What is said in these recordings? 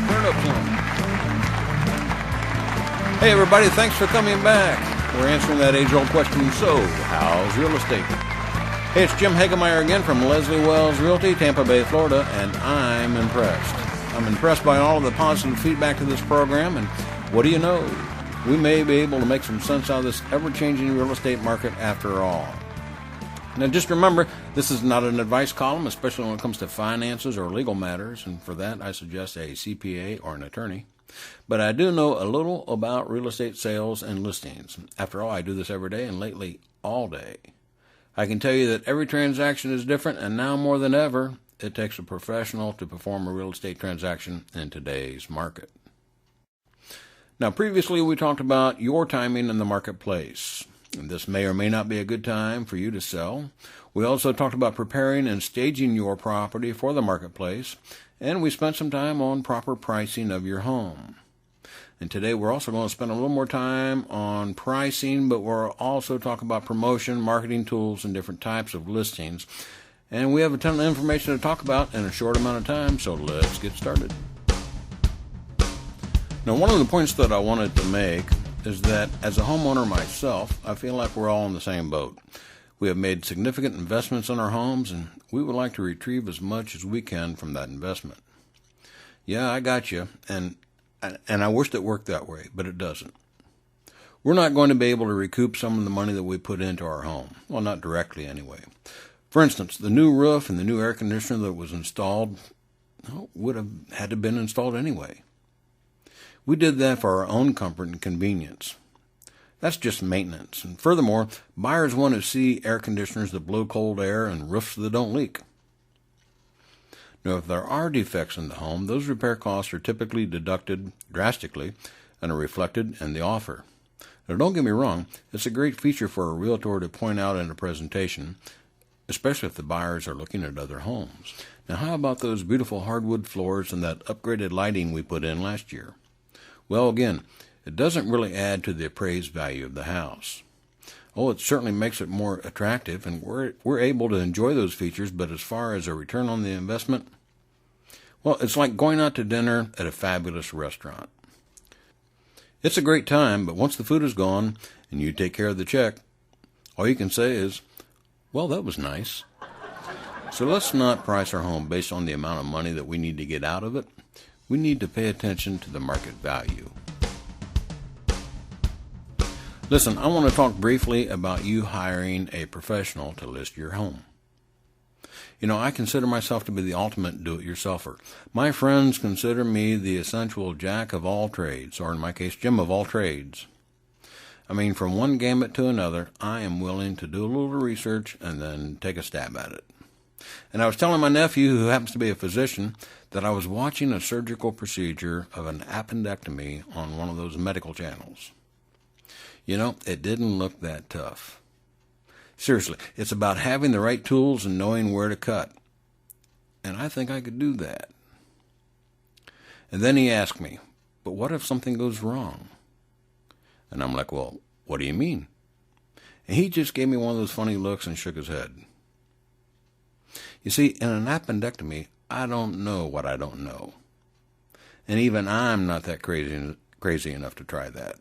Turn up some. Hey everybody, thanks for coming back. We're answering that age-old question, so how's real estate? Hey, it's Jim Hagemeyer again from Leslie Wells Realty, Tampa Bay, Florida, and I'm impressed. I'm impressed by all of the positive feedback to this program, and what do you know? We may be able to make some sense out of this ever-changing real estate market after all. Now just remember, this is not an advice column, especially when it comes to finances or legal matters, and for that I suggest a CPA or an attorney. But I do know a little about real estate sales and listings. After all, I do this every day and lately all day. I can tell you that every transaction is different, and now more than ever, it takes a professional to perform a real estate transaction in today's market. Now, previously we talked about your timing in the marketplace. And this may or may not be a good time for you to sell. We also talked about preparing and staging your property for the marketplace, and we spent some time on proper pricing of your home. And today we're also going to spend a little more time on pricing, but we'll also talk about promotion, marketing tools, and different types of listings. And we have a ton of information to talk about in a short amount of time, so let's get started. Now, one of the points that I wanted to make is that as a homeowner myself, I feel like we're all in the same boat. We have made significant investments in our homes, and we would like to retrieve as much as we can from that investment. Yeah, I got you, and I wish it worked that way, but it doesn't. We're not going to be able to recoup some of the money that we put into our home. Well, not directly anyway. For instance, the new roof and the new air conditioner that was installed would have had to have been installed anyway. We did that for our own comfort and convenience. That's just maintenance. And furthermore, buyers want to see air conditioners that blow cold air and roofs that don't leak. Now, if there are defects in the home, those repair costs are typically deducted drastically and are reflected in the offer. Now, don't get me wrong, it's a great feature for a realtor to point out in a presentation, especially if the buyers are looking at other homes. Now, how about those beautiful hardwood floors and that upgraded lighting we put in last year? Well, again, it doesn't really add to the appraised value of the house. Oh, it certainly makes it more attractive, and we're able to enjoy those features, but as far as a return on the investment, well, it's like going out to dinner at a fabulous restaurant. It's a great time, but once the food is gone and you take care of the check, all you can say is, well, that was nice. So let's not price our home based on the amount of money that we need to get out of it. We need to pay attention to the market value. Listen, I want to talk briefly about you hiring a professional to list your home. You know, I consider myself to be the ultimate do-it-yourselfer. My friends consider me the essential jack of all trades, or in my case, Jim of all trades. I mean, from one gambit to another, I am willing to do a little research and then take a stab at it. And I was telling my nephew, who happens to be a physician, that I was watching a surgical procedure of an appendectomy on one of those medical channels. You know, it didn't look that tough. Seriously, it's about having the right tools and knowing where to cut. And I think I could do that. And then he asked me, but what if something goes wrong? And I'm like, well, what do you mean? And he just gave me one of those funny looks and shook his head. You see, in an appendectomy, I don't know what I don't know. And even I'm not that crazy enough to try that.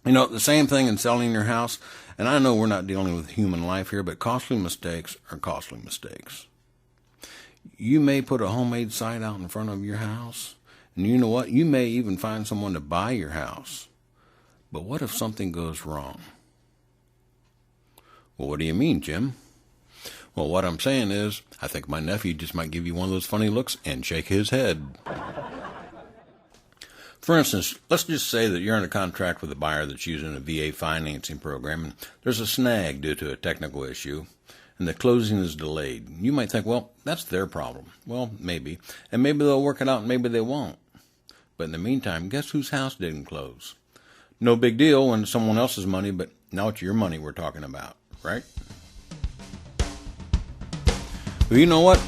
You know, the same thing in selling your house, and I know we're not dealing with human life here, but costly mistakes are costly mistakes. You may put a homemade sign out in front of your house, and you know what? You may even find someone to buy your house. But what if something goes wrong? Well, what do you mean, Jim? Well, what I'm saying is, I think my nephew just might give you one of those funny looks and shake his head. For instance, let's just say that you're in a contract with a buyer that's using a VA financing program, and there's a snag due to a technical issue, and the closing is delayed. You might think, well, that's their problem. Well, maybe. And maybe they'll work it out, and maybe they won't. But in the meantime, guess whose house didn't close? No big deal when it's someone else's money, but now it's your money we're talking about, right? Well, you know what?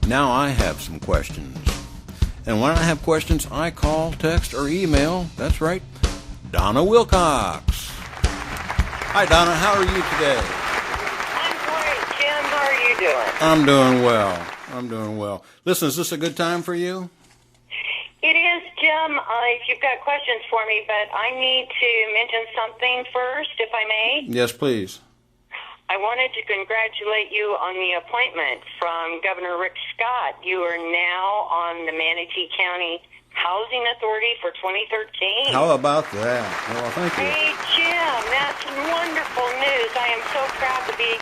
Now I have some questions. And when I have questions, I call, text, or email, that's right, Donna Wilcox. Hi, Donna. How are you today? I'm great, Jim. How are you doing? I'm doing well. Listen, is this a good time for you? It is, Jim. If you've got questions for me, but I need to mention something first, if I may. Yes, please. I wanted to congratulate you on the appointment from Governor Rick Scott. You are now on the Manatee County Housing Authority for 2013. How about that? Well, thank you. Hey, Jim, that's wonderful news. I am so proud to be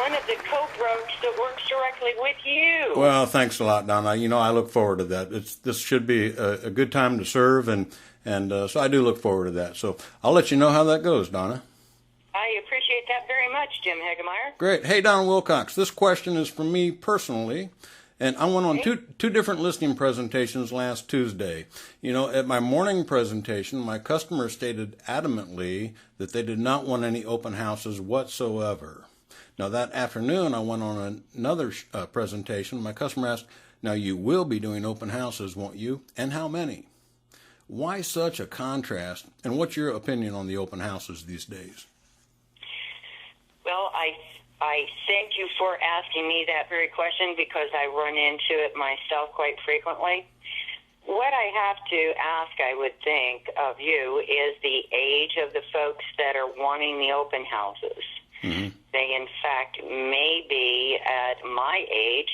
one of the co-broks that works directly with you. Well, thanks a lot, Donna. You know, I look forward to that. This should be a good time to serve, and so I do look forward to that. So I'll let you know how that goes, Donna. I appreciate that very much, Jim Hegemeyer. Great. Hey, Donna Wilcox, this question is from me personally, and I went on two different listing presentations last Tuesday. You know, at my morning presentation, my customer stated adamantly that they did not want any open houses whatsoever. Now, that afternoon, I went on another presentation. My customer asked, now you will be doing open houses, won't you? And how many? Why such a contrast? And what's your opinion on the open houses these days? Well, I thank you for asking me that very question because I run into it myself quite frequently. What I have to ask, I would think, of you is the age of the folks that are wanting the open houses. Mm-hmm. They, in fact, may be at my age,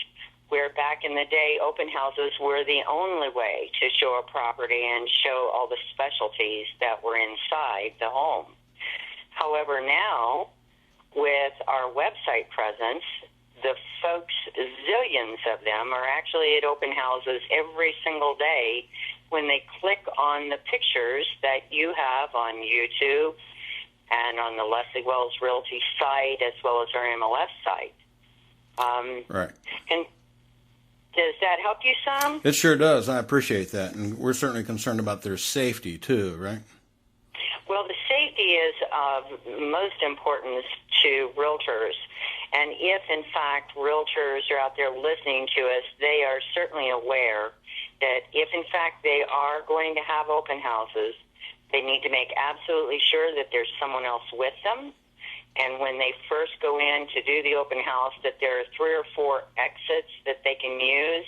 where back in the day, open houses were the only way to show a property and show all the specialties that were inside the home. However, now, with our website presence, the folks, zillions of them, are actually at open houses every single day when they click on the pictures that you have on YouTube and on the Leslie Wells Realty site, as well as our MLS site. Right. And does that help you some? It sure does. I appreciate that. And we're certainly concerned about their safety, too, right? Well, the safety is of most importance to realtors. And if, in fact, realtors are out there listening to us, they are certainly aware that if, in fact, they are going to have open houses, they need to make absolutely sure that there's someone else with them. And when they first go in to do the open house, that there are 3 or 4 exits that they can use,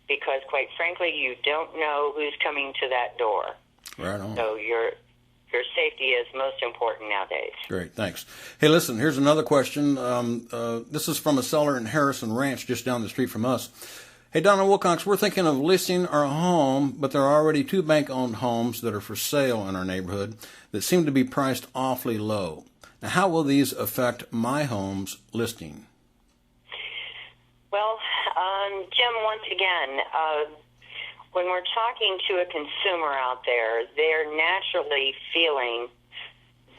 because, quite frankly, you don't know who's coming to that door. Right on. So your safety is most important nowadays. Great, thanks. Hey, listen, here's another question. This is from a seller in Harrison Ranch, just down the street from us. Hey, Donna Wilcox, we're thinking of listing our home, but there are already 2 bank-owned homes that are for sale in our neighborhood that seem to be priced awfully low. Now, how will these affect my home's listing? Well, Jim, once again, when we're talking to a consumer out there, they're naturally feeling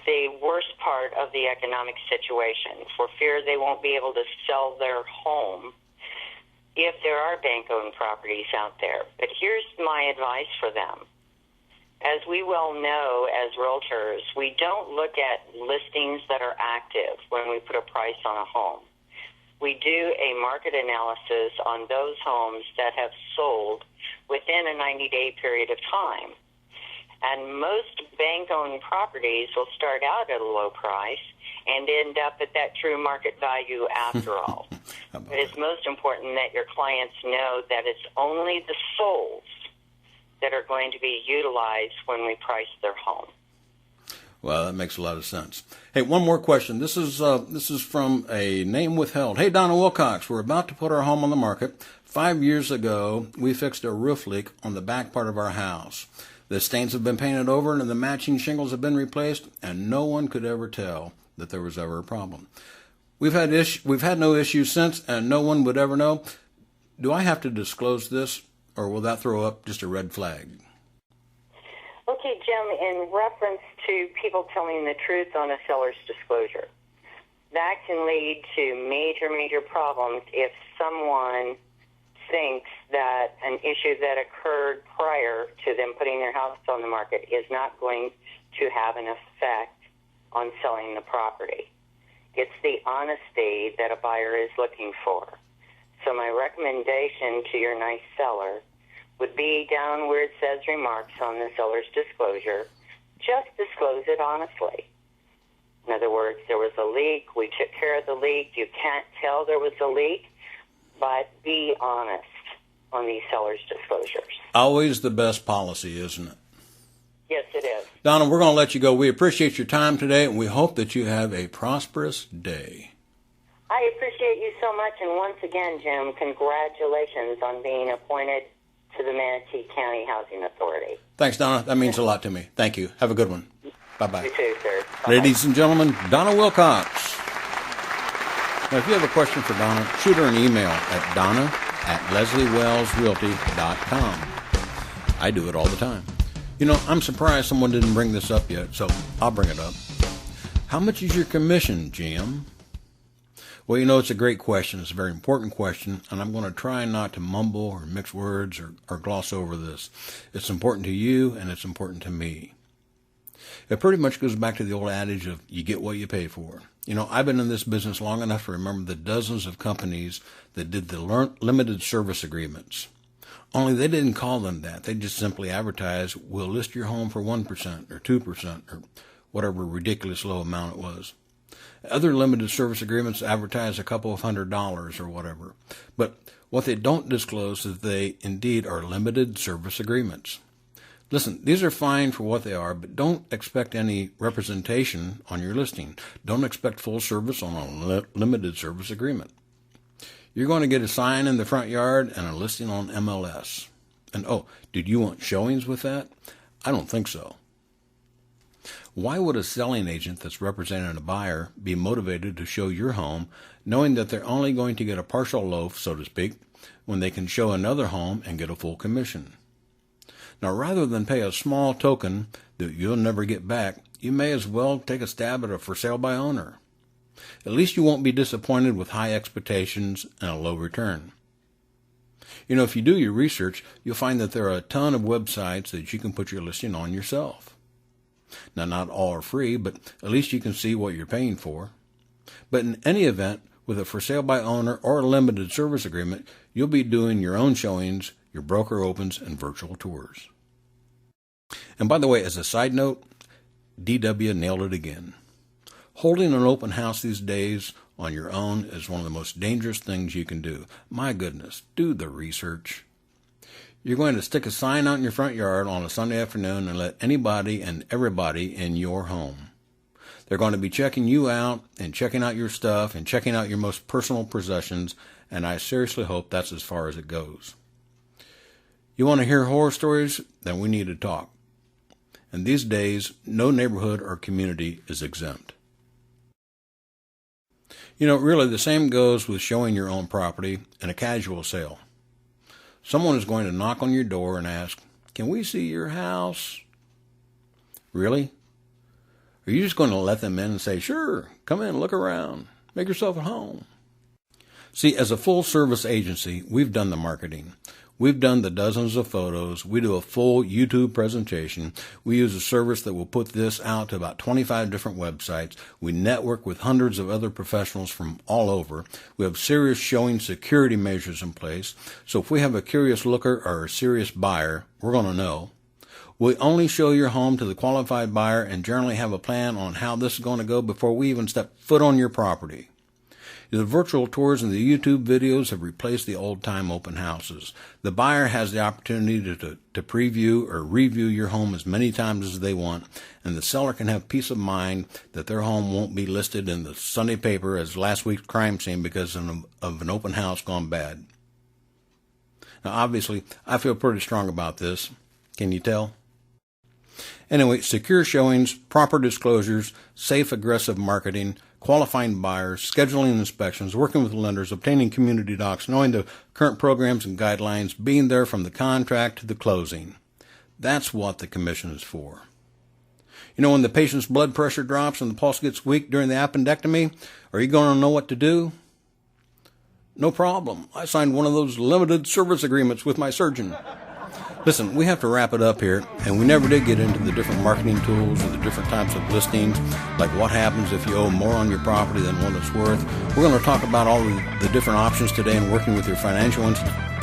the worst part of the economic situation for fear they won't be able to sell their home if there are bank-owned properties out there. But here's my advice for them. As we well know as realtors, we don't look at listings that are active when we put a price on a home. We do a market analysis on those homes that have sold within a 90-day period of time. And most bank-owned properties will start out at a low price and end up at that true market value after all. It is most important that your clients know that it's only the souls that are going to be utilized when we price their home. Well, that makes a lot of sense. Hey, one more question. This is from a name withheld. Hey, Donna Wilcox, we're about to put our home on the market. 5 years ago, we fixed a roof leak on the back part of our house. The stains have been painted over and the matching shingles have been replaced, and no one could ever tell that there was ever a problem. We've had no issues since, and no one would ever know. Do I have to disclose this, or will that throw up just a red flag? Okay, Jim, in reference to people telling the truth on a seller's disclosure, that can lead to major, major problems if someone thinks that an issue that occurred prior to them putting their house on the market is not going to have an effect on selling the property. It's the honesty that a buyer is looking for. So my recommendation to your nice seller would be down where it says remarks on the seller's disclosure, just disclose it honestly. In other words, there was a leak, we took care of the leak, you can't tell there was a leak, but be honest. on these sellers' disclosures. Always the best policy, isn't it? Yes, it is. Donna, we're going to let you go. We appreciate your time today, and we hope that you have a prosperous day. I appreciate you so much, and once again, Jim, congratulations on being appointed to the Manatee County Housing Authority. Thanks, Donna. That means a lot to me. Thank you. Have a good one. Bye-bye. You too, sir. Bye-bye. Ladies and gentlemen, Donna Wilcox. Now, if you have a question for Donna, shoot her an email at donna@lesliewellsrealty.com. I do it all the time. You know, I'm surprised someone didn't bring this up yet, so I'll bring it up. How much is your commission, Jim? Well, you know, it's a great question. It's a very important question, and I'm going to try not to mumble or mix words or gloss over this. It's important to you, and it's important to me. It pretty much goes back to the old adage of you get what you pay for. You know, I've been in this business long enough to remember the dozens of companies that did the limited service agreements. Only they didn't call them that. They just simply advertised, we'll list your home for 1% or 2% or whatever ridiculous low amount it was. Other limited service agreements advertise a couple of $100s or whatever. But what they don't disclose is they indeed are limited service agreements. Listen, these are fine for what they are, but don't expect any representation on your listing. Don't expect full service on a limited service agreement. You're going to get a sign in the front yard and a listing on MLS. And did you want showings with that? I don't think so. Why would a selling agent that's representing a buyer be motivated to show your home knowing that they're only going to get a partial loaf, so to speak, when they can show another home and get a full commission? Now, rather than pay a small token that you'll never get back, you may as well take a stab at a for sale by owner. At least you won't be disappointed with high expectations and a low return. You know, if you do your research, you'll find that there are a ton of websites that you can put your listing on yourself. Now, not all are free, but at least you can see what you're paying for. But in any event, with a for sale by owner or a limited service agreement, you'll be doing your own showings, your broker opens, and virtual tours. And by the way, as a side note, DW nailed it again. Holding an open house these days on your own is one of the most dangerous things you can do. My goodness, do the research. You're going to stick a sign out in your front yard on a Sunday afternoon and let anybody and everybody in your home. They're going to be checking you out and checking out your stuff and checking out your most personal possessions, and I seriously hope that's as far as it goes. You want to hear horror stories? Then we need to talk. And these days, no neighborhood or community is exempt. You know, really, the same goes with showing your own property in a casual sale. Someone is going to knock on your door and ask, "Can we see your house?" Really? Are you just going to let them in and say, "Sure, come in, look around, make yourself at home"? See, as a full-service agency, we've done the marketing. We've done the dozens of photos. We do a full YouTube presentation. We use a service that will put this out to about 25 different websites. We network with hundreds of other professionals from all over. We have serious showing security measures in place. So if we have a curious looker or a serious buyer, we're going to know. We only show your home to the qualified buyer and generally have a plan on how this is going to go before we even step foot on your property. The virtual tours and the YouTube videos have replaced the old-time open houses. The buyer has the opportunity to preview or review your home as many times as they want, and the seller can have peace of mind that their home won't be listed in the Sunday paper as last week's crime scene because of an open house gone bad. Now, obviously, I feel pretty strong about this. Can you tell? Anyway, secure showings, proper disclosures, safe, aggressive marketing, qualifying buyers, scheduling inspections, working with lenders, obtaining community docs, knowing the current programs and guidelines, being there from the contract to the closing. That's what the commission is for. You know, when the patient's blood pressure drops and the pulse gets weak during the appendectomy, are you going to know what to do? No problem. I signed one of those limited service agreements with my surgeon. Listen, we have to wrap it up here, and we never did get into the different marketing tools or the different types of listings, like what happens if you owe more on your property than what it's worth. We're going to talk about all the different options today in working with your financial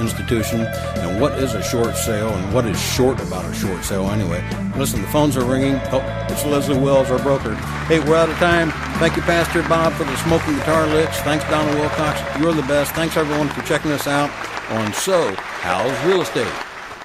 institution, and what is a short sale, and what is short about a short sale anyway. Listen, the phones are ringing. Oh, it's Leslie Wells, our broker. Hey, we're out of time. Thank you, Pastor Bob, for the smoking guitar licks. Thanks, Donna Wilcox. You're the best. Thanks, everyone, for checking us out. on So How's Real Estate.